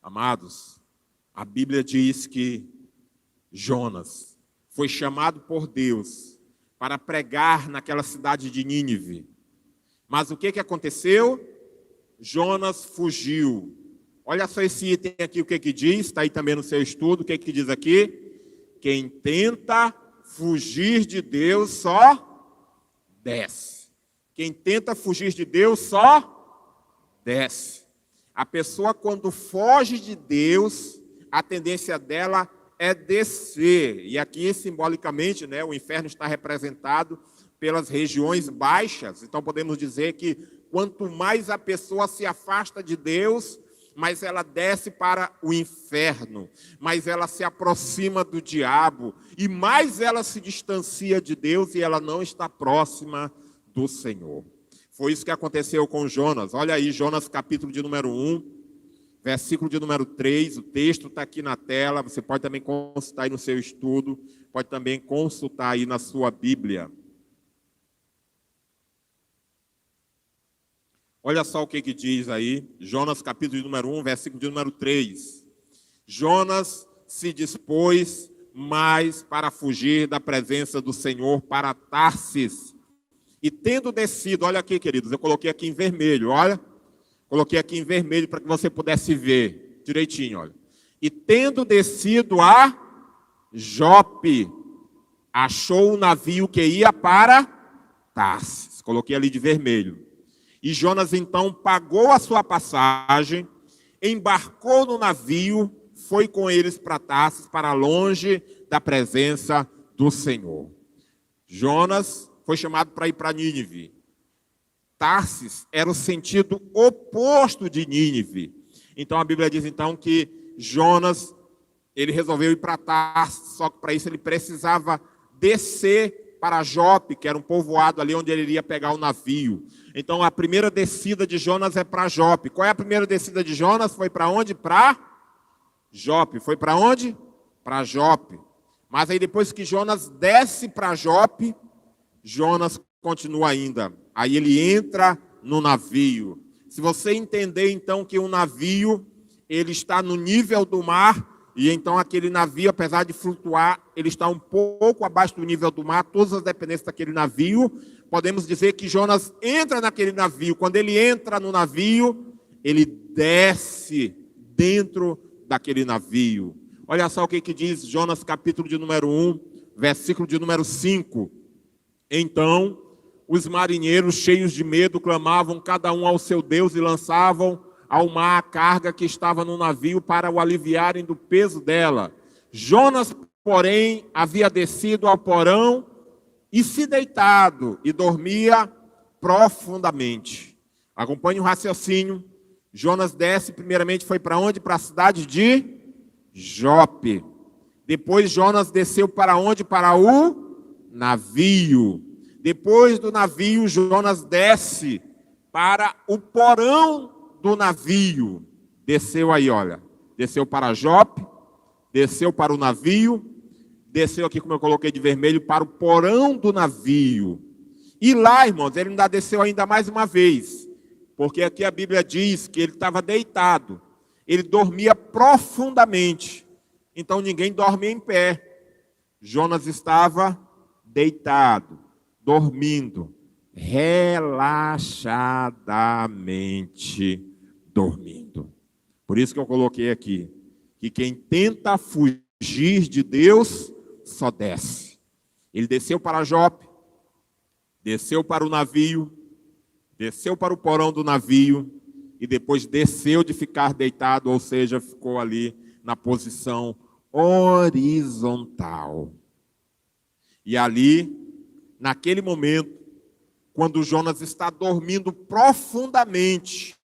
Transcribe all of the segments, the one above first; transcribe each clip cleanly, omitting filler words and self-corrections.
Amados, a Bíblia diz que Jonas foi chamado por Deus para pregar naquela cidade de Nínive. Mas o que aconteceu? Jonas fugiu. Olha só esse item aqui, o que diz, está aí também no seu estudo, o que diz aqui? Quem tenta fugir de Deus só desce. Quem tenta fugir de Deus só desce. A pessoa, quando foge de Deus, a tendência dela é descer. E aqui, simbolicamente, o inferno está representado pelas regiões baixas. Então, podemos dizer que quanto mais a pessoa se afasta de Deus, mais ela desce para o inferno, mais ela se aproxima do diabo, e mais ela se distancia de Deus e ela não está próxima do Senhor. Foi isso que aconteceu com Jonas. Olha aí, Jonas capítulo de número 1, versículo de número 3, o texto está aqui na tela, você pode também consultar aí no seu estudo, pode também consultar aí na sua Bíblia. Olha só o que diz aí, Jonas capítulo de número 1, versículo de número 3. Jonas se dispôs mais para fugir da presença do Senhor para Tarsis. E tendo descido, olha aqui, queridos, eu coloquei aqui em vermelho, olha. Coloquei aqui em vermelho para que você pudesse ver direitinho, olha. E tendo descido a Jope, achou um navio que ia para Tarsis. Coloquei ali de vermelho. E Jonas então pagou a sua passagem, embarcou no navio, foi com eles para Tarsis, para longe da presença do Senhor. Jonas foi chamado para ir para Nínive. Tarsis era o sentido oposto de Nínive. Então a Bíblia diz então que Jonas, ele resolveu ir para Tarsis, só que para isso ele precisava descer para Jope, que era um povoado ali onde ele iria pegar o navio. Então a primeira descida de Jonas é para Jope. Qual é a primeira descida de Jonas? Foi para onde? Para Jope. Foi para onde? Para Jope. Mas aí depois que Jonas desce para Jope, Jonas continua ainda. Aí ele entra no navio. Se você entender então que um navio, ele está no nível do mar, e então aquele navio, apesar de flutuar, ele está um pouco abaixo do nível do mar, todas as dependências daquele navio, podemos dizer que Jonas entra naquele navio. Quando ele entra no navio, ele desce dentro daquele navio. Olha só o que diz Jonas capítulo de número 1, versículo de número 5. Então, os marinheiros, cheios de medo, clamavam cada um ao seu Deus e lançavam ao mar a carga que estava no navio para o aliviarem do peso dela. Jonas, porém, havia descido ao porão e se deitado e dormia profundamente. Acompanhe o raciocínio. Jonas desce, primeiramente foi para onde? Para a cidade de Jope. Depois Jonas desceu para onde? Para o navio. Depois do navio, Jonas desce para o porão do navio. Desceu aí, olha. Desceu para Jope, desceu para o navio, desceu aqui, como eu coloquei de vermelho, para o porão do navio. E lá, irmãos, ele ainda desceu ainda mais uma vez. Porque aqui a Bíblia diz que ele estava deitado. Ele dormia profundamente. Então ninguém dorme em pé. Jonas estava deitado, dormindo, relaxadamente dormindo. Por isso que eu coloquei aqui, que quem tenta fugir de Deus, só desce. Ele desceu para Jope, desceu para o navio, desceu para o porão do navio, e depois desceu de ficar deitado, ou seja, ficou ali na posição horizontal. E ali, naquele momento, quando Jonas está dormindo profundamente,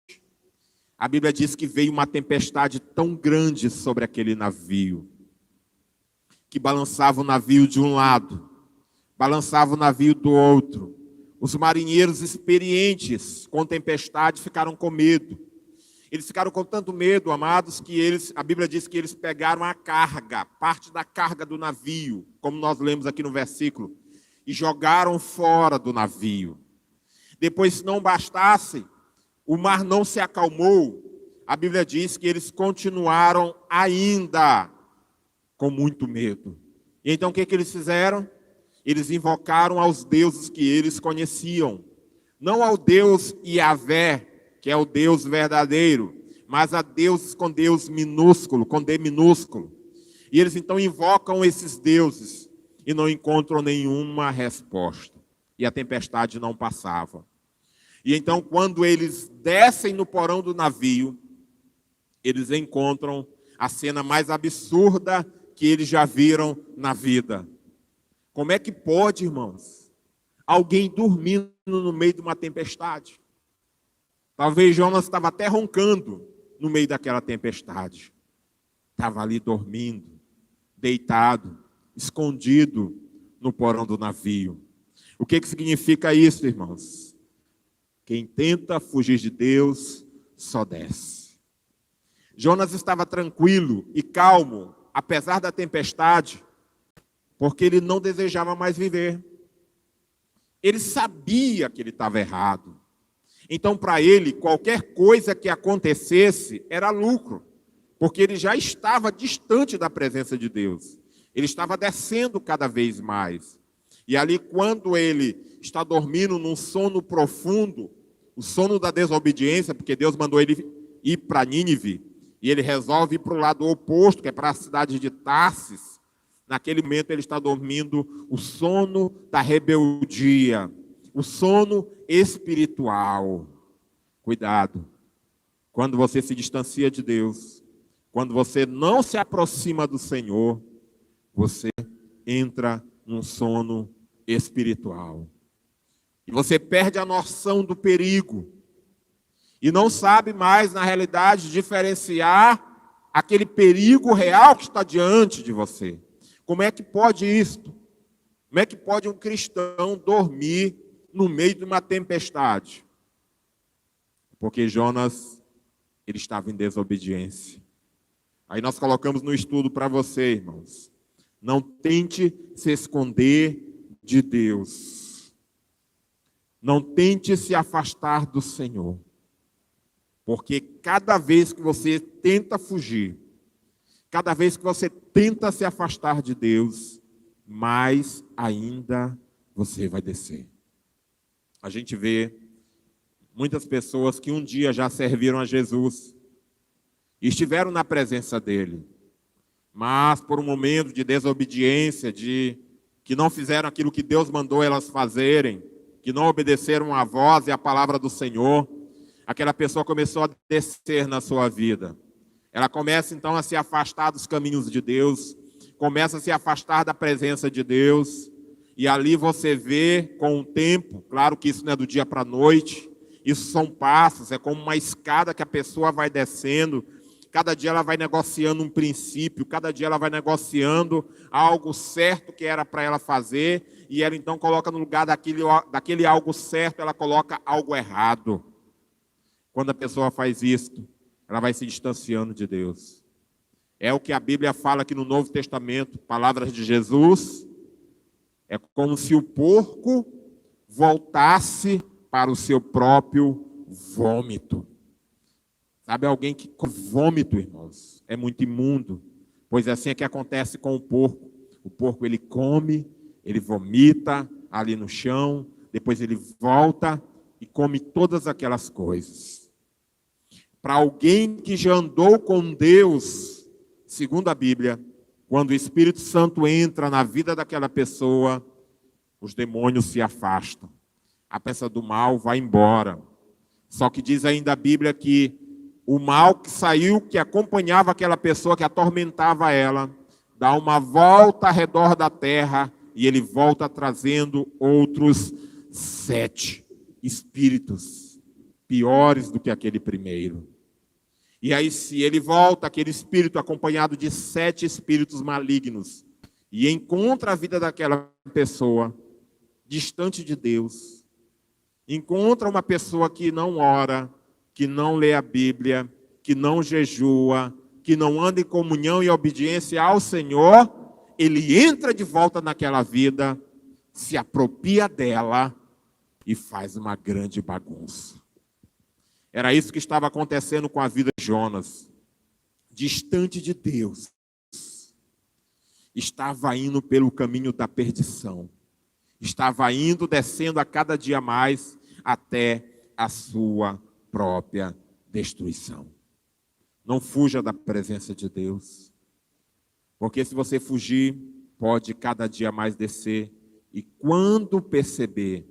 a Bíblia diz que veio uma tempestade tão grande sobre aquele navio, que balançava o navio de um lado, balançava o navio do outro. Os marinheiros experientes com tempestade ficaram com medo. Eles ficaram com tanto medo, amados, que a Bíblia diz que eles pegaram a carga, parte da carga do navio, como nós lemos aqui no versículo, e jogaram fora do navio. Depois, se não bastasse, o mar não se acalmou. a Bíblia diz que eles continuaram ainda com muito medo. E então o que eles fizeram? Eles invocaram aos deuses que eles conheciam. Não ao Deus Yahvé, que é o Deus verdadeiro, mas a deuses com Deus minúsculo, com D minúsculo. E eles então invocam esses deuses e não encontram nenhuma resposta. E a tempestade não passava. E então, quando eles descem no porão do navio, eles encontram a cena mais absurda que eles já viram na vida. Como é que pode, irmãos, alguém dormindo no meio de uma tempestade? Talvez Jonas estava até roncando no meio daquela tempestade. Estava ali dormindo, deitado, escondido no porão do navio. O que significa isso, irmãos? Quem tenta fugir de Deus só desce. Jonas estava tranquilo e calmo, apesar da tempestade, porque ele não desejava mais viver. Ele sabia que ele estava errado. Então, para ele, qualquer coisa que acontecesse era lucro, porque ele já estava distante da presença de Deus. Ele estava descendo cada vez mais. E ali, quando ele está dormindo num sono profundo, o sono da desobediência, porque Deus mandou ele ir para Nínive, e ele resolve ir para o lado oposto, que é para a cidade de Tarsis. Naquele momento ele está dormindo o sono da rebeldia, o sono espiritual. Cuidado, quando você se distancia de Deus, quando você não se aproxima do Senhor, você entra num sono espiritual. E você perde a noção do perigo. E não sabe mais, na realidade, diferenciar aquele perigo real que está diante de você. Como é que pode isto? Como é que pode um cristão dormir no meio de uma tempestade? Porque Jonas, ele estava em desobediência. Aí nós colocamos no estudo para você, irmãos. Não tente se esconder de Deus. Não tente se afastar do Senhor. Porque cada vez que você tenta fugir, cada vez que você tenta se afastar de Deus, mais ainda você vai descer. A gente vê muitas pessoas que um dia já serviram a Jesus e estiveram na presença dele, mas por um momento de desobediência, que não fizeram aquilo que Deus mandou elas fazerem, que não obedeceram à voz e à palavra do Senhor, aquela pessoa começou a descer na sua vida. Ela começa então a se afastar dos caminhos de Deus, começa a se afastar da presença de Deus, e ali você vê com o tempo, claro que isso não é do dia para a noite, isso são passos, é como uma escada que a pessoa vai descendo, cada dia ela vai negociando um princípio, cada dia ela vai negociando algo certo que era para ela fazer, e ela então coloca no lugar daquele algo certo, ela coloca algo errado. Quando a pessoa faz isto, ela vai se distanciando de Deus. É o que a Bíblia fala aqui no Novo Testamento, palavras de Jesus. É como se o porco voltasse para o seu próprio vômito. Sabe, alguém que come vômito, irmãos, é muito imundo. Pois é assim é que acontece com o porco. O porco, ele come, ele vomita ali no chão, depois ele volta e come todas aquelas coisas. Para alguém que já andou com Deus, segundo a Bíblia, quando o Espírito Santo entra na vida daquela pessoa, os demônios se afastam. A peça do mal vai embora. Só que diz ainda a Bíblia que o mal que saiu, que acompanhava aquela pessoa, que atormentava ela, dá uma volta ao redor da terra e ele volta trazendo outros 7 espíritos piores do que aquele primeiro. E aí, se ele volta, aquele espírito acompanhado de 7 espíritos malignos, e encontra a vida daquela pessoa distante de Deus, encontra uma pessoa que não ora, que não lê a Bíblia, que não jejua, que não anda em comunhão e obediência ao Senhor, ele entra de volta naquela vida, se apropria dela e faz uma grande bagunça. Era isso que estava acontecendo com a vida de Jonas. Distante de Deus, estava indo pelo caminho da perdição. Estava indo, descendo a cada dia mais até a sua própria destruição. Não fuja da presença de Deus. Porque se você fugir, pode cada dia mais descer. E quando perceber,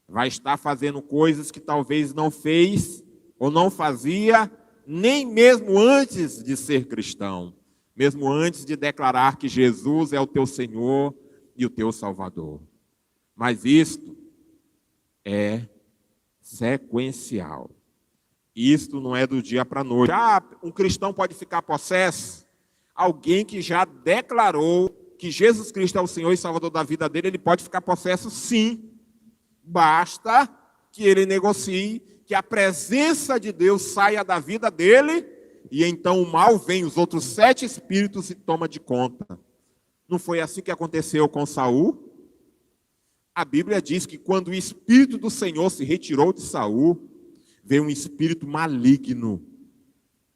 vai estar fazendo coisas que talvez não fez ou não fazia nem mesmo antes de ser cristão, mesmo antes de declarar que Jesus é o teu Senhor e o teu Salvador. Mas isto é sequencial. Isto não é do dia para a noite. Um cristão pode ficar possesso? Alguém que já declarou que Jesus Cristo é o Senhor e Salvador da vida dele, ele pode ficar possesso sim. Basta que ele negocie, que a presença de Deus saia da vida dele, e então o mal vem, os outros 7 espíritos e toma de conta. Não foi assim que aconteceu com Saul? A Bíblia diz que quando o Espírito do Senhor se retirou de Saul, veio um espírito maligno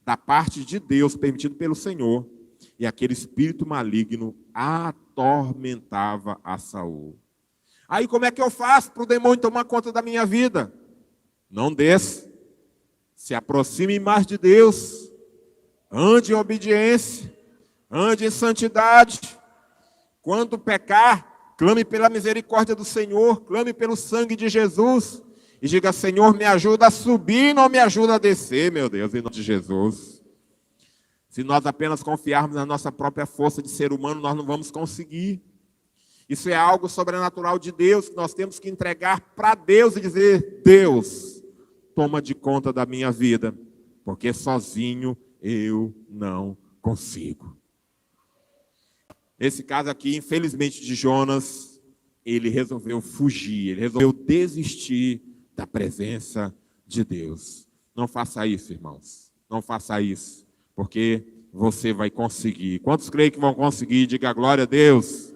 da parte de Deus, permitido pelo Senhor. E aquele espírito maligno atormentava a Saul. Aí como é que eu faço para o demônio tomar conta da minha vida? Não desça. Se aproxime mais de Deus. Ande em obediência. Ande em santidade. Quando pecar, clame pela misericórdia do Senhor. Clame pelo sangue de Jesus. E diga, Senhor, me ajuda a subir, não me ajuda a descer, meu Deus, em nome de Jesus. Se nós apenas confiarmos na nossa própria força de ser humano, nós não vamos conseguir. Isso é algo sobrenatural de Deus, que nós temos que entregar para Deus e dizer, Deus, toma de conta da minha vida, porque sozinho eu não consigo. Esse caso aqui, infelizmente, de Jonas, ele resolveu fugir, ele resolveu desistir da presença de Deus. Não faça isso, irmãos. Não faça isso, porque você vai conseguir. Quantos creem que vão conseguir? Diga glória a Deus.